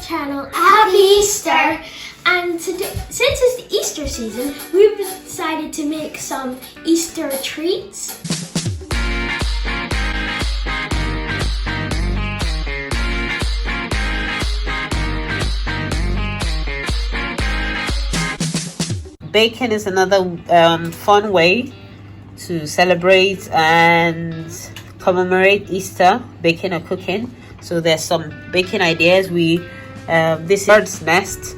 channel. Happy Easter! And today, since it's the Easter season, we've decided to make some Easter treats. Baking is another fun way to celebrate and commemorate Easter, baking or cooking. So there's some baking ideas. This is bird's nest,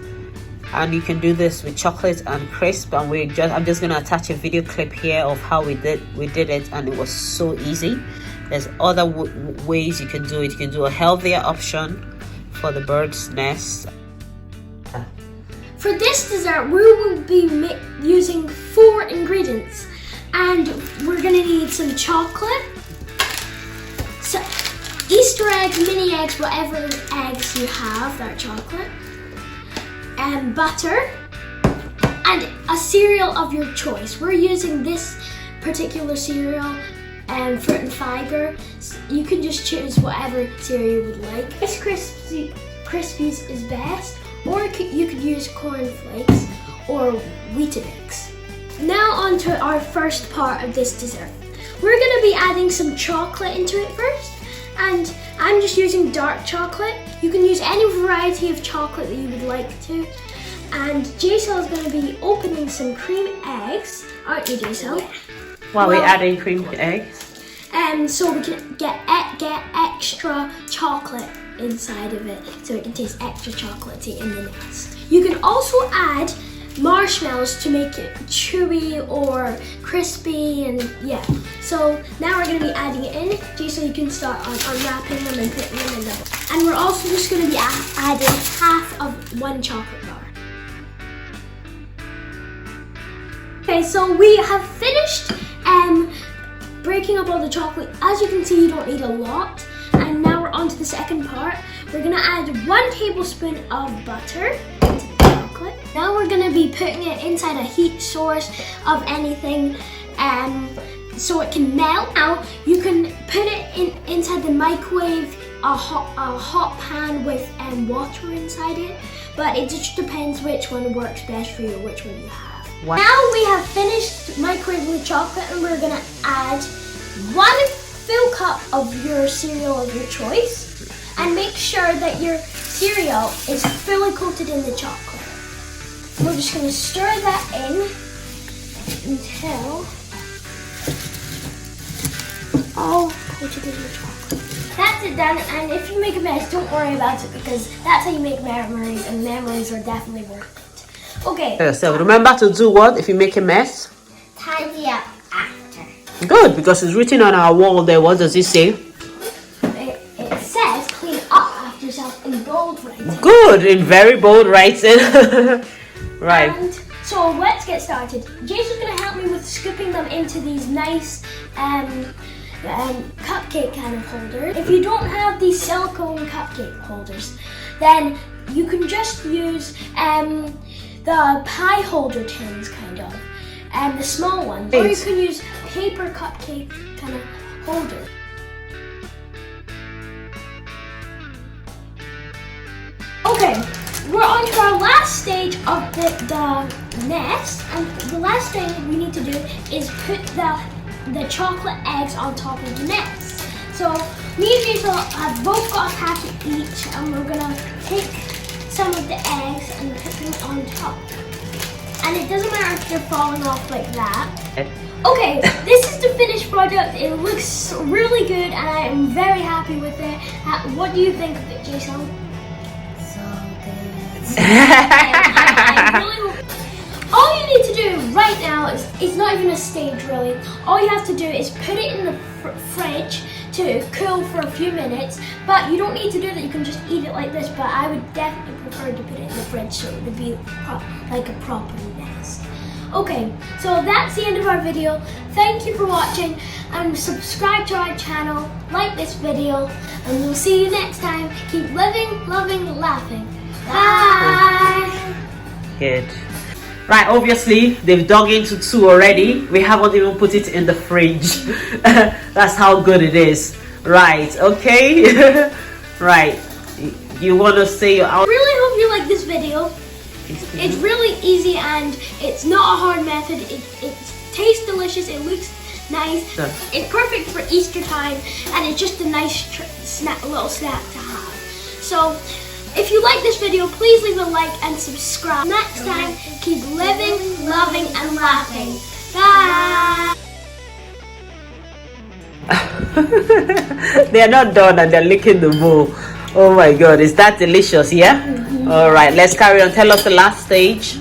and you can do this with chocolate and crisp. And I'm just gonna attach a video clip here of how we did it, and it was so easy. There's other ways you can do it. You can do a healthier option for the bird's nest. For this dessert, we will be using 4 ingredients, and we're gonna need some chocolate, so Easter eggs, mini eggs, whatever eggs you have that are chocolate, and butter, and a cereal of your choice. We're using this particular cereal, fruit and fibre. You can just choose whatever cereal you would like. Rice Krispies is best. Or you could use cornflakes or wheatbix. Now on to our first part of this dessert. We're going to be adding some chocolate into it first. And I'm just using dark chocolate. You can use any variety of chocolate that you would like to. And Jaysiel is going to be opening some cream eggs. Aren't you, Jaysiel? While we're adding cream eggs. So we can get extra chocolate inside of it, so it can taste extra chocolatey in the nest. You can also add marshmallows to make it chewy or crispy, and yeah. So now we're going to be adding it in, just so you can start unwrapping them and putting them in the bowl. And we're also just going to be adding half of 1 chocolate bar. Okay, so we have finished breaking up all the chocolate. As you can see, you don't need a lot. And now we're on to the second part. We're gonna add 1 tablespoon of butter into the chocolate. Now we're gonna be putting it inside a heat source of anything so it can melt. Now you can put it inside the microwave, a hot pan with water inside it, but it just depends which one works best for you or which one you have. Wow. Now we have finished microwaving the chocolate, and we're gonna add 1 full cup of your cereal of your choice, and make sure that your cereal is fully coated in the chocolate. We're just going to stir that in until all coated in the chocolate. That's it done, and if you make a mess, don't worry about it, because that's how you make memories, and memories are definitely worth it. Okay. So remember to do what if you make a mess? Tidy up after. Good, because it's written on our wall there. What does it say? It says clean up after yourself in bold writing. Good, in very bold writing. Right. And so let's get started. Jaysiel's going to help me with scooping them into these nice cupcake kind of holders. If you don't have these silicone cupcake holders, then you can just use the pie holder tins kind of. And the small ones, or you can use paper cupcake kind of holder. Okay, we're on to our last stage of the nest, and the last thing we need to do is put the chocolate eggs on top of the nest. So me and Jaysiel have both got a packet each, and we're gonna take some of the eggs and put them on top. And it doesn't matter if they're falling off like that. Okay, this is the finished product. It looks really good, and I am very happy with it. What do you think of it, Jaysiel? So good. I really hope. All you need to do right now is, it's not even a stage really. All you have to do is put it in the fridge to cool for a few minutes, but you don't need to do that. You can just eat it like this, but I would definitely prefer to put it in the fridge so it would be like a proper nest. Okay, so that's the end of our video. Thank you for watching, and subscribe to our channel, like this video, and we'll see you next time. Keep living, loving, laughing. Bye! Good. Right, obviously they've dug into 2 already. We haven't even put it in the fridge. That's how good it is. Right, okay. Right, You want to say your out? Really hope you like this video. It's really easy and it's not a hard method. It tastes delicious. It looks nice. Yeah. It's perfect for Easter time and it's just a nice little snack to have. So if you like this video, please leave a like and subscribe. Next time, keep living, loving, and laughing. Bye! They are not done and they're licking the bowl. Oh my god, is that delicious? Yeah. All right, let's carry on. Tell us the last stage.